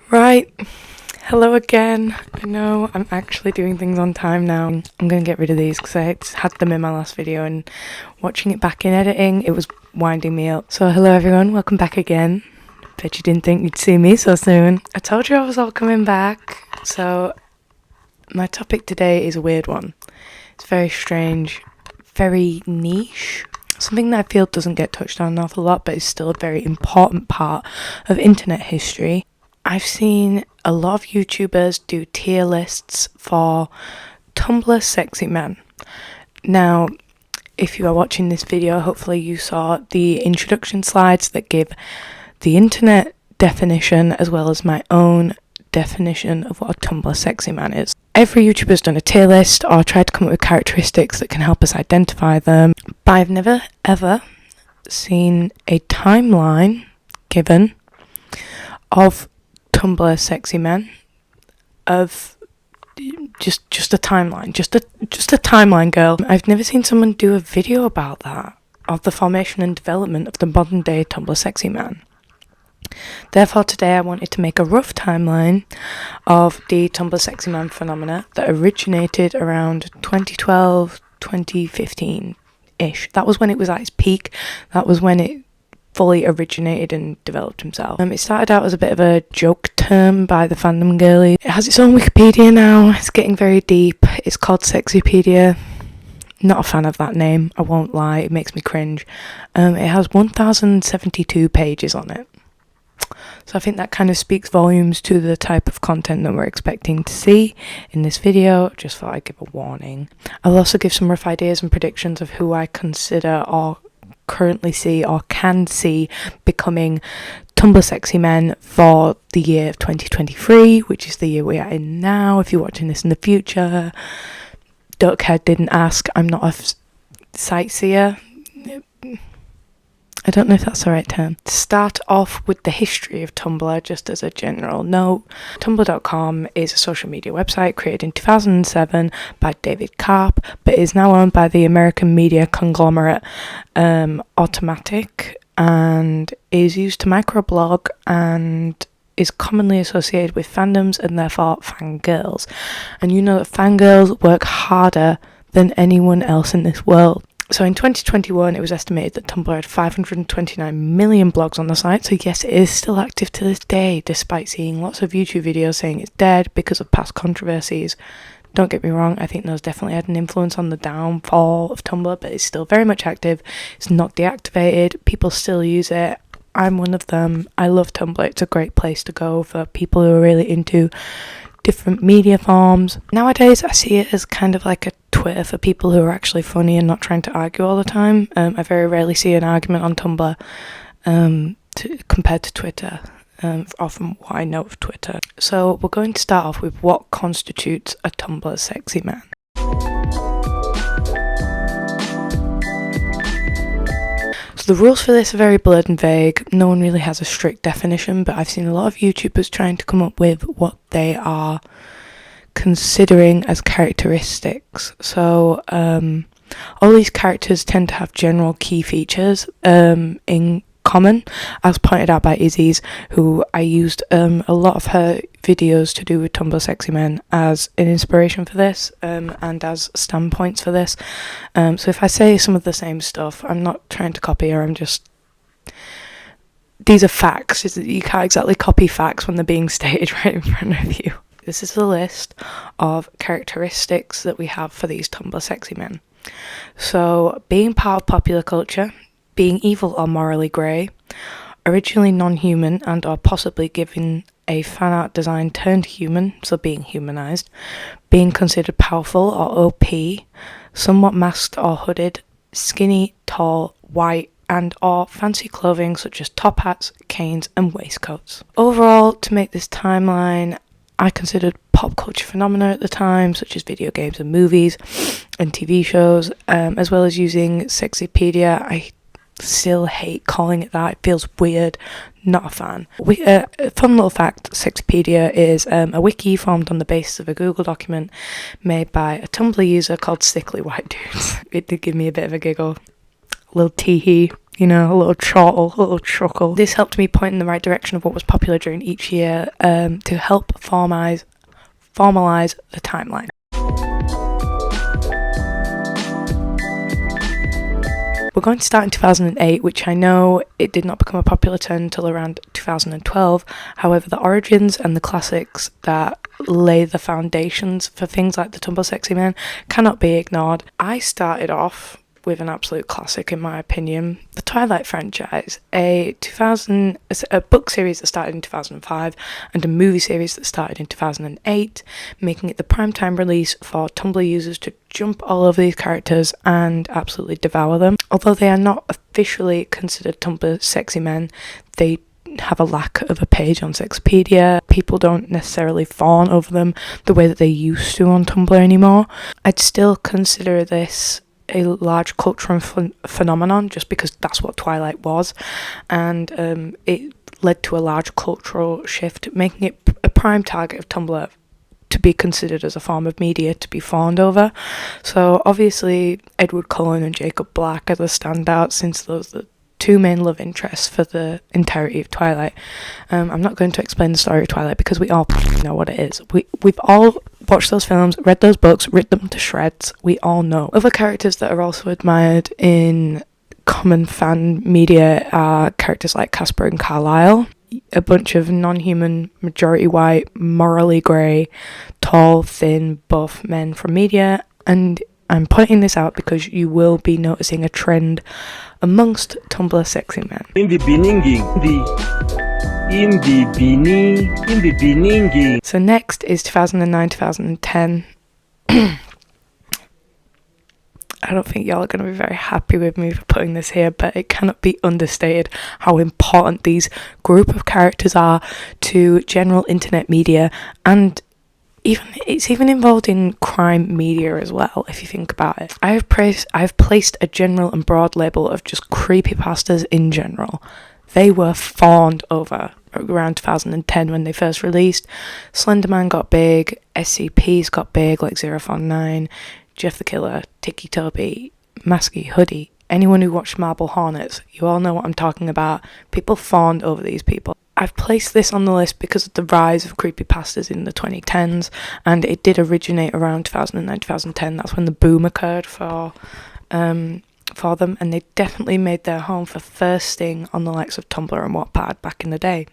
Right, hello again. I know I'm actually doing things on time now. I'm going to get rid of these because I had them in my last video, and watching it back in editing, it was winding me up. So hello everyone, welcome back again. Bet you didn't think you'd see me so soon. I told you I was all coming back. So my topic today is a weird one. It's very strange, very niche. Something that I feel doesn't get touched on an awful lot, but is still a very important part of internet history. I've seen a lot of YouTubers do tier lists for Tumblr sexy men. Now, if you are watching this video, hopefully you saw the introduction slides that give the internet definition as well as my own definition of what a Tumblr sexy man is. Every YouTuber's done a tier list or tried to come up with characteristics that can help us identify them, but I've never ever seen a timeline given of Tumblr sexy men, of just a timeline, just a timeline, girl. I've never seen someone do a video about that, of the formation and development of the modern day Tumblr sexy man. Therefore today I wanted to make a rough timeline of the Tumblr sexy man phenomena that originated around 2012, 2015-ish. That was when it was at its peak. That was when it fully originated and developed himself. It started out as a bit of a joke term by the fandom girlie. It has its own Wikipedia now. It's getting very deep. It's called Sexypedia. Not a fan of that name, I won't lie. It makes me cringe. It has 1,072 pages on it. So I think that kind of speaks volumes to the type of content that we're expecting to see in this video. Just thought I'd give a warning. I'll also give some rough ideas and predictions of who I consider or currently see or can see becoming Tumblr sexy men for the year of 2023, which is the year we are in now. If you're watching this in the future, don't care, didn't ask. I'm not a sightseer. I don't know if that's the right term. To start off with the history of Tumblr, just as a general note, Tumblr.com is a social media website created in 2007 by David Karp, but is now owned by the American media conglomerate Automatic, and is used to microblog and is commonly associated with fandoms and therefore fangirls. And you know that fangirls work harder than anyone else in this world. So in 2021, it was estimated that Tumblr had 529 million blogs on the site. So yes, it is still active to this day, despite seeing lots of YouTube videos saying it's dead because of past controversies. Don't get me wrong, I think those definitely had an influence on the downfall of Tumblr, but it's still very much active. It's not deactivated. People still use it. I'm one of them. I love Tumblr. It's a great place to go for people who are really into different media forms. Nowadays, I see it as kind of like a Twitter for people who are actually funny and not trying to argue all the time. I very rarely see an argument on Tumblr compared to Twitter, or from what I know of Twitter. So we're going to start off with what constitutes a Tumblr sexy man. So the rules for this are very blurred and vague. No one really has a strict definition, but I've seen a lot of YouTubers trying to come up with what they are considering as characteristics. So all these characters tend to have general key features in common, as pointed out by Izzy's, who I used a lot of her videos to do with Tumblr sexy men as an inspiration for this, and as standpoints for this. So if I say some of the same stuff, I'm not trying to copy her, these are facts. You can't exactly copy facts when they're being stated right in front of you. This is the list of characteristics that we have for these Tumblr sexy men. So being part of popular culture, being evil or morally grey, originally non-human and or possibly given a fan art design turned human, so being humanized, being considered powerful or OP, somewhat masked or hooded, skinny, tall, white, and or fancy clothing such as top hats, canes and waistcoats. Overall, to make this timeline, I considered pop culture phenomena at the time, such as video games and movies and TV shows, as well as using Sexypedia. I still hate calling it that. It feels weird. Not a fan. A fun little fact, Sexypedia is a wiki formed on the basis of a Google document made by a Tumblr user called Sickly White Dudes. It did give me a bit of a giggle. A little tee-hee. a little chortle, a little chuckle. This helped me point in the right direction of what was popular during each year to help formalize the timeline. We're going to start in 2008, which I know it did not become a popular term until around 2012. However, the origins and the classics that lay the foundations for things like the Tumblr Sexyman cannot be ignored. I started off with an absolute classic in my opinion, the Twilight franchise, a book series that started in 2005 and a movie series that started in 2008, making it the primetime release for Tumblr users to jump all over these characters and absolutely devour them. Although they are not officially considered Tumblr Sexymen, they have a lack of a page on Sexpedia. People don't necessarily fawn over them the way that they used to on Tumblr anymore. I'd still consider this a large cultural phenomenon just because that's what Twilight was, and it led to a large cultural shift, making it a prime target of Tumblr to be considered as a form of media to be fawned over. So obviously Edward Cullen and Jacob Black are the standouts, since those are the two main love interests for the entirety of Twilight. I'm not going to explain the story of Twilight because we all know what it is. We've all watched those films, read those books, ripped them to shreds. We all know. Other characters that are also admired in common fan media are characters like Casper and Carlisle, a bunch of non-human, majority white, morally grey, tall, thin, buff men from media. And I'm pointing this out because you will be noticing a trend amongst Tumblr sexy men. So next is 2009-2010. I don't think y'all are going to be very happy with me for putting this here, but it cannot be understated how important these group of characters are to general internet media, and it's even involved in crime media as well, if you think about it. I've placed a general and broad label of just creepypastas in general. They were fawned over around 2010 when they first released. Slenderman got big, SCPs got big, like 049, Jeff the Killer, Tiki Toby, Masky, Hoodie. Anyone who watched Marble Hornets, you all know what I'm talking about. People fawned over these people. I've placed this on the list because of the rise of creepypastas in the 2010s, and it did originate around 2009-2010. That's when the boom occurred for them, and they definitely made their home for thirsting on the likes of Tumblr and Wattpad back in the day.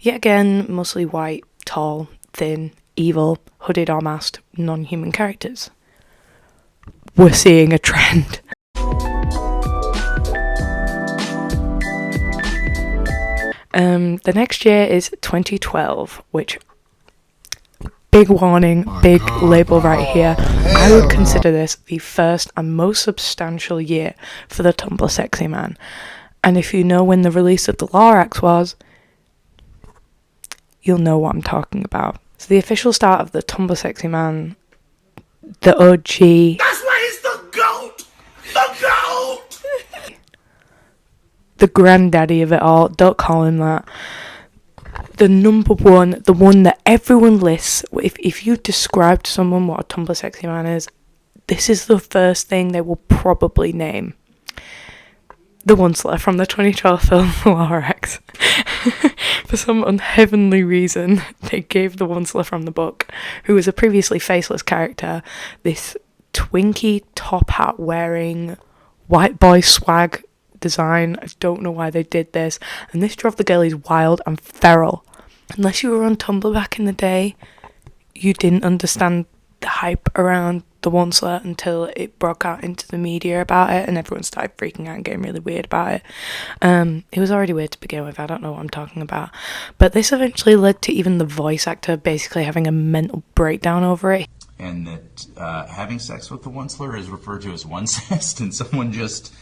Yet again, mostly white, tall, thin, evil, hooded or masked, non-human characters. We're seeing a trend. The next year is 2012, which, big warning, big label right here. I would consider this the first and most substantial year for the Tumblr Sexyman. And if you know when the release of the Lorax was, you'll know what I'm talking about. So the official start of the Tumblr Sexyman, the OG. That's why he's the GOAT! The GOAT! The granddaddy of it all, don't call him that. The number one, the one that everyone lists. If you describe to someone what a Tumblr Sexyman is, this is the first thing they will probably name. The Onceler from the 2012 film The Lorax. For some unheavenly reason, they gave the Onceler from the book, who was a previously faceless character, this twinky top hat wearing white boy swag design. I don't know why they did this, and this drove the girlies wild and feral. Unless you were on Tumblr back in the day, you didn't understand the hype around the Onceler until it broke out into the media about it, and everyone started freaking out and getting really weird about it. It was already weird to begin with, I don't know what I'm talking about, but this eventually led to even the voice actor basically having a mental breakdown over it. And that having sex with the Onceler is referred to as oncest, and someone just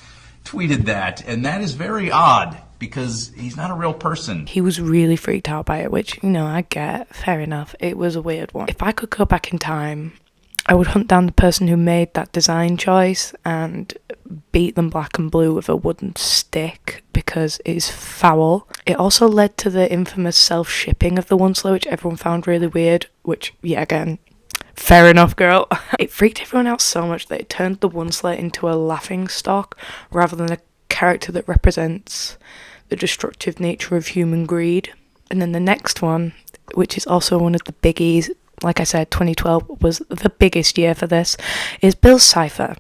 tweeted that, and that is very odd because he's not a real person. He was really freaked out by it, which, I get, fair enough. It was a weird one. If I could go back in time, I would hunt down the person who made that design choice and beat them black and blue with a wooden stick because it is foul. It also led to the infamous self-shipping of the Onceler, which everyone found really weird, which, yeah, again, fair enough, girl. It freaked everyone out so much that it turned the Onceler into a laughing stock rather than a character that represents the destructive nature of human greed. And then the next one, which is also one of the biggies, like I said, 2012 was the biggest year for this, is Bill's Cipher.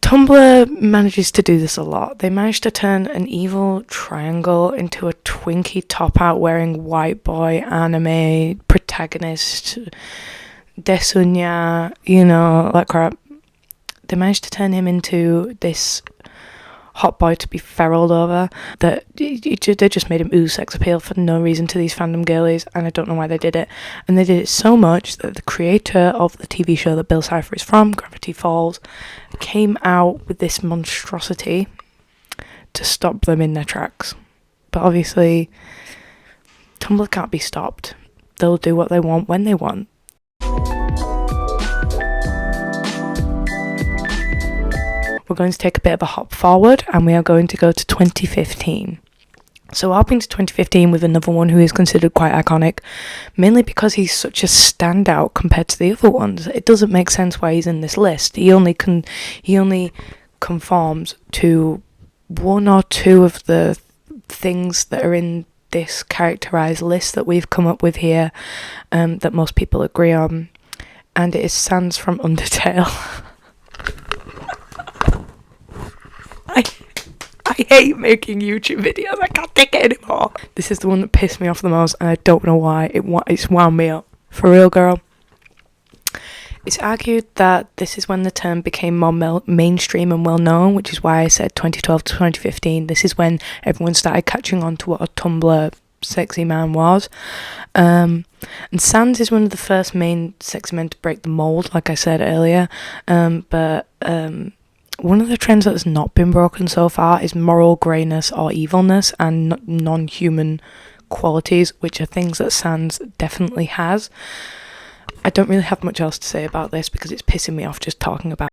Tumblr manages to do this a lot. They managed to turn an evil triangle into a twinkie top-out wearing white boy anime protagonist, Desunya, you know, that crap. They managed to turn him into this hot boy to be feraled over, that they just made him ooze sex appeal for no reason to these fandom girlies, and I don't know why they did it. And they did it so much that the creator of the TV show that Bill Cipher is from, Gravity Falls, came out with this monstrosity to stop them in their tracks. But obviously, Tumblr can't be stopped. They'll do what they want when they want. We're going to take a bit of a hop forward, and we are going to go to 2015. So hopping to 2015 with another one who is considered quite iconic, mainly because he's such a standout compared to the other ones. It doesn't make sense why he's in this list. He only conforms to one or two of the things that are in this characterized list that we've come up with here, that most people agree on, and it is Sans from Undertale. I hate making YouTube videos. I can't take it anymore. This is the one that pissed me off the most, and I don't know why. It's wound me up. For real, girl. It's argued that this is when the term became more mainstream and well-known, which is why I said 2012 to 2015. This is when everyone started catching on to what a Tumblr sexy man was. And Sans is one of the first main sexy men to break the mold, like I said earlier. But one of the trends that has not been broken so far is moral greyness or evilness and non-human qualities, which are things that Sans definitely has. I don't really have much else to say about this because it's pissing me off just talking about it.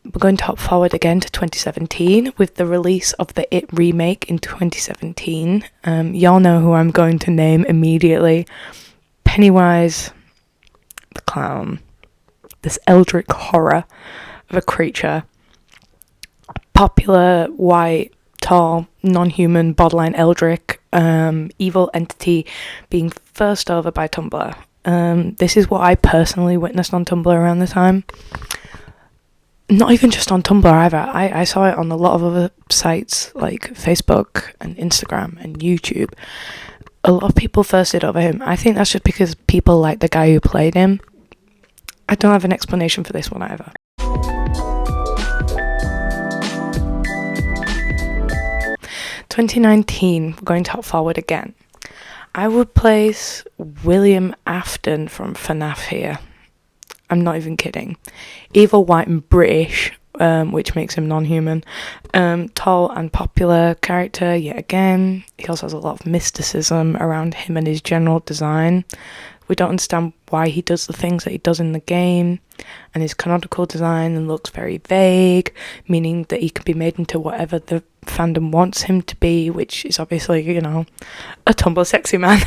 We're going to hop forward again to 2017 with the release of the It remake in 2017. Y'all know who I'm going to name immediately. Pennywise the clown, this eldritch horror of a creature, popular, white, tall, non-human, borderline eldritch, evil entity being first over by Tumblr. This is what I personally witnessed on Tumblr around the time. Not even just on Tumblr either. I saw it on a lot of other sites like Facebook and Instagram and YouTube. A lot of people thirsted over him. I think that's just because people like the guy who played him. I don't have an explanation for this one either. (2019), we're going to hop forward again. I would place William Afton from FNAF here. I'm not even kidding. Evil, white and British, which makes him non-human. Tall and popular character yet again. He also has a lot of mysticism around him and his general design. We don't understand why he does the things that he does in the game, and his canonical design and looks very vague, meaning that he can be made into whatever the fandom wants him to be, which is obviously, you know, a Tumblr sexy man.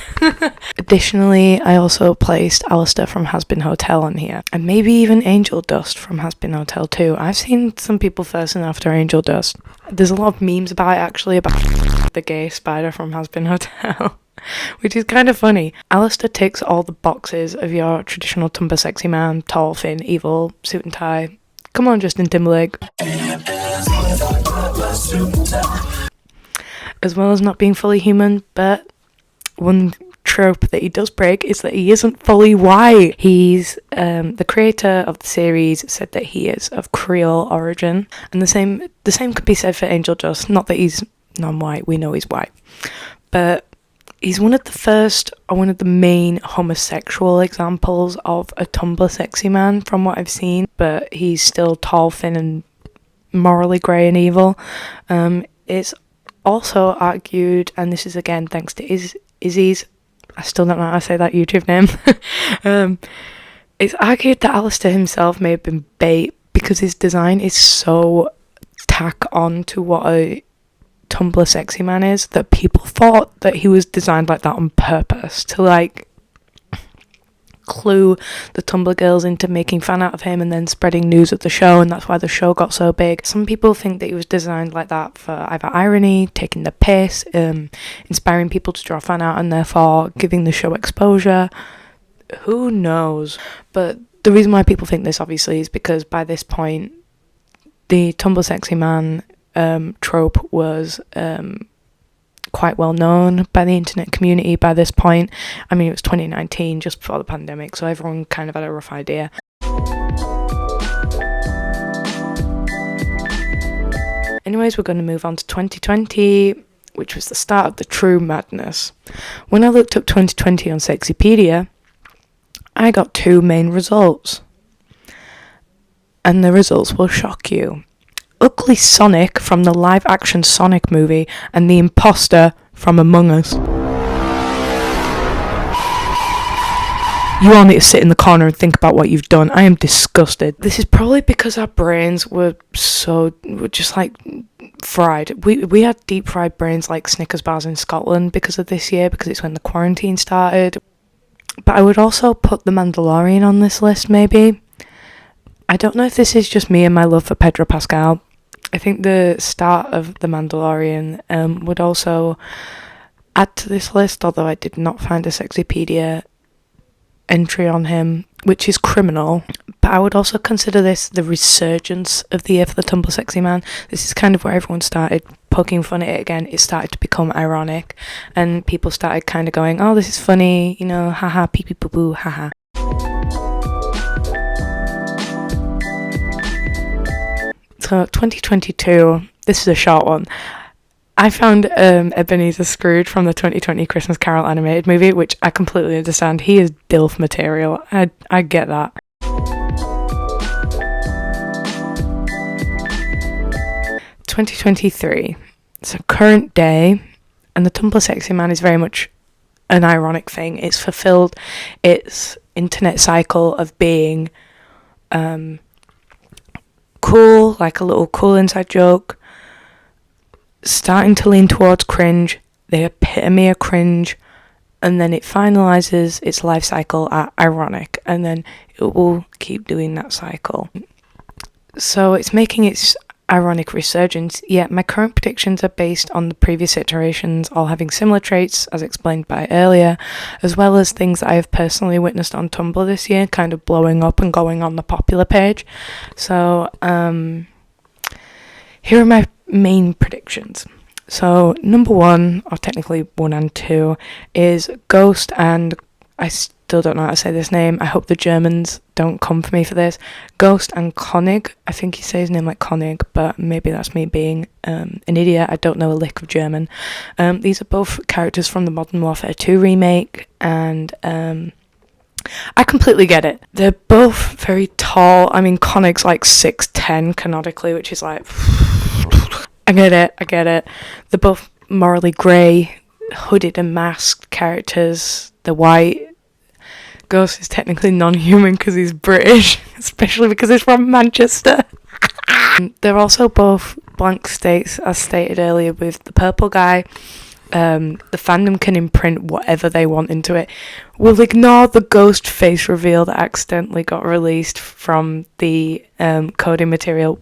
Additionally, I also placed Alistair from Has Been Hotel on here, and maybe even Angel Dust from Has Been Hotel too. I've seen some people thirsting after Angel Dust. There's a lot of memes about it actually, about the gay spider from Has Been Hotel. Which is kind of funny. Alistair ticks all the boxes of your traditional Tumblr sexy man, tall, thin, evil, suit and tie. Come on, Justin Timberlake. As well as not being fully human, but one trope that he does break is that he isn't fully white. He's the creator of the series said that he is of Creole origin, and the same could be said for Angel Dust. Not that he's non-white, we know he's white, but he's one of the first, or one of the main homosexual examples of a Tumblr sexy man from what I've seen, but he's still tall, thin, and morally grey and evil. It's also argued, and this is again thanks to Izzy's, I still don't know how to say that YouTube name, it's argued that Alistair himself may have been bait because his design is so tack on to what a Tumblr sexy man is, that people thought that he was designed like that on purpose to like clue the Tumblr girls into making fan art of him and then spreading news of the show, and that's why the show got so big. Some people think that he was designed like that for either irony, taking the piss, inspiring people to draw fan art and therefore giving the show exposure. Who knows? But the reason why people think this obviously is because by this point the Tumblr sexy man trope was quite well known by the internet community by this point. I mean, it was 2019, just before the pandemic, so everyone kind of had a rough idea. Anyways, we're going to move on to 2020, which was the start of the true madness. When I looked up 2020 on Sexypedia, I got 2 main results. And the results will shock you. Ugly Sonic from the live-action Sonic movie and the imposter from Among Us. You all need to sit in the corner and think about what you've done. I am disgusted. This is probably because our brains were just like fried. We had deep fried brains like Snickers bars in Scotland because of this year, because it's when the quarantine started. But I would also put The Mandalorian on this list, maybe. I don't know if this is just me and my love for Pedro Pascal. I think the start of The Mandalorian would also add to this list, although I did not find a Sexypedia entry on him, which is criminal. But I would also consider this the resurgence of the year for the Tumblr sexy man. This is kind of where everyone started poking fun at it again. It started to become ironic, and people started kind of going, oh, this is funny, you know, haha, pee pee poo poo, haha. So 2022, this is a short one. I found Ebenezer Scrooge from the 2020 Christmas Carol animated movie, which I completely understand. He is DILF material. I get that. (2023). So current day, and the Tumblr sexy man is very much an ironic thing. It's fulfilled its internet cycle of being cool, like a little cool inside joke, starting to lean towards cringe, the epitome of cringe, and then it finalizes its life cycle at ironic, and then it will keep doing that cycle. So it's making its ironic resurgence, yet my current predictions are based on the previous iterations, all having similar traits as explained by earlier, as well as things that I have personally witnessed on Tumblr this year, kind of blowing up and going on the popular page. So here are my main predictions. So number 1, or technically 1 and 2, is Ghost and I still don't know how to say this name. I hope the Germans don't come for me for this. Ghost and Konig. I think he says his name like Konig, but maybe that's me being an idiot. I don't know a lick of German. These are both characters from the Modern Warfare 2 remake, and I completely get it. They're both very tall. I mean, Konig's like 6'10" canonically, which is like... I get it. They're both morally grey, hooded and masked characters. They're white. Ghost is technically non-human because he's British, especially because he's from Manchester. They're also both blank states, as stated earlier with the purple guy. The fandom can imprint whatever they want into it. We'll ignore the Ghost face reveal that accidentally got released from the coding material.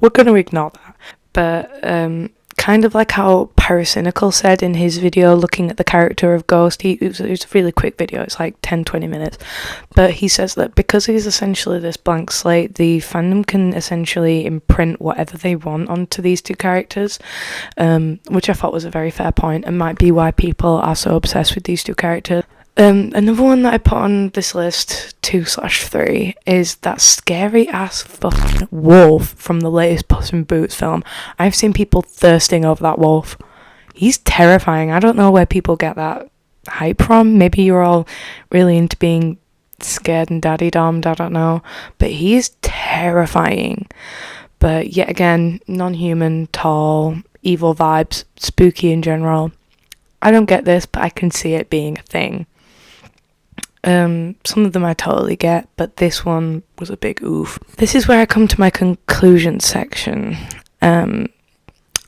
We're going to ignore that. But kind of like how Pyrocynical said in his video looking at the character of Ghost, it was a really quick video, it's like 10-20 minutes, but he says that because he's essentially this blank slate, the fandom can essentially imprint whatever they want onto these two characters, which I thought was a very fair point and might be why people are so obsessed with these two characters. Another one that I put on this list, 2/3, is that scary ass fucking wolf from the latest Puss in Boots film. I've seen people thirsting over that wolf. He's terrifying. I don't know where people get that hype from. Maybe you're all really into being scared and daddy-dommed, I don't know. But he is terrifying. But yet again, non-human, tall, evil vibes, spooky in general. I don't get this, but I can see it being a thing. Some of them I totally get, but this one was a big oof. This is where I come to my conclusion section.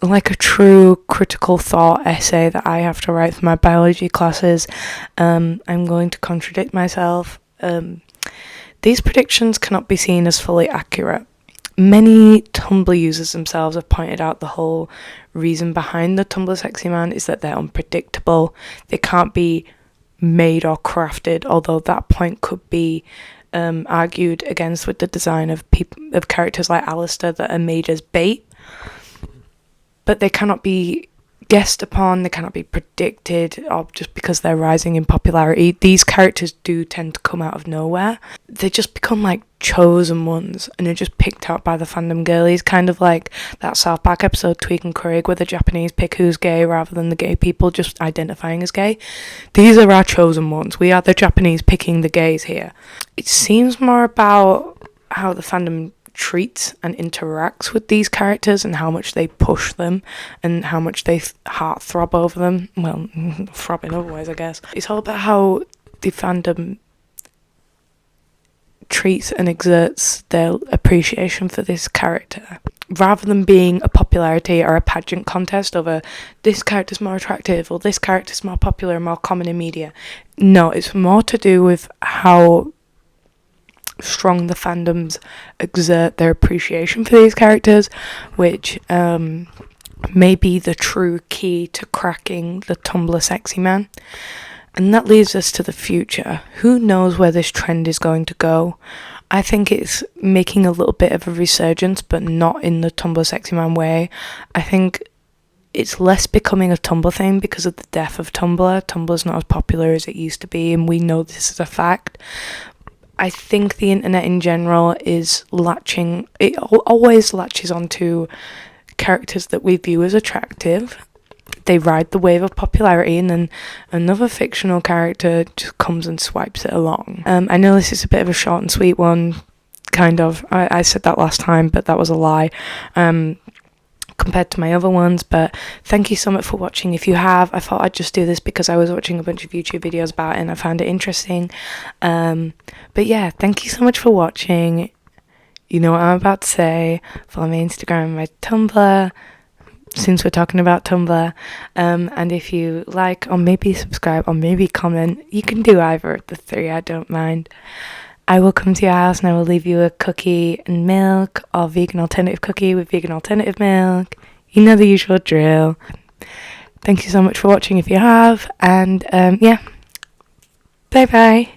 like a true critical thought essay that I have to write for my biology classes. I'm going to contradict myself. These predictions cannot be seen as fully accurate. Many Tumblr users themselves have pointed out the whole reason behind the Tumblr Sexyman is that they're unpredictable. They can't be made or crafted, although that point could be argued against with the design of characters like Alistair that are made as bait. But they cannot be guessed upon, they cannot be predicted, or just because they're rising in popularity. These characters do tend to come out of nowhere. They just become like chosen ones, and are just picked out by the fandom girlies, kind of like that South Park episode Tweak and Craig where the Japanese pick who's gay rather than the gay people just identifying as gay. These are our chosen ones. We are the Japanese picking the gays here. It seems more about how the fandom treats and interacts with these characters and how much they push them and how much they heartthrob over them. Well, throbbing otherwise, I guess. It's all about how the fandom treats and exerts their appreciation for this character, rather than being a popularity or a pageant contest over this character's more attractive or this character's more popular and more common in media. No, it's more to do with how strong the fandoms exert their appreciation for these characters, which may be the true key to cracking the Tumblr Sexyman. And that leads us to the future. Who knows where this trend is going to go? I think it's making a little bit of a resurgence, but not in the Tumblr Sexyman way. I think it's less becoming a Tumblr thing because of the death of Tumblr. Tumblr's not as popular as it used to be, and we know this is a fact. I think the internet in general is it always latches onto characters that we view as attractive. They ride the wave of popularity, and then another fictional character just comes and swipes it along. I know this is a bit of a short and sweet one, kind of. I said that last time, but that was a lie. Compared to my other ones, but thank you so much for watching. If you have, I thought I'd just do this because I was watching a bunch of YouTube videos about it and I found it interesting. But yeah, thank you so much for watching. You know what I'm about to say. Follow my Instagram and my Tumblr, since we're talking about Tumblr. And if you like, or maybe subscribe, or maybe comment, you can do either of the three, I don't mind. I will come to your house and I will leave you a cookie and milk, or vegan alternative cookie with vegan alternative milk. You know the usual drill. Thank you so much for watching if you have, and yeah, bye bye.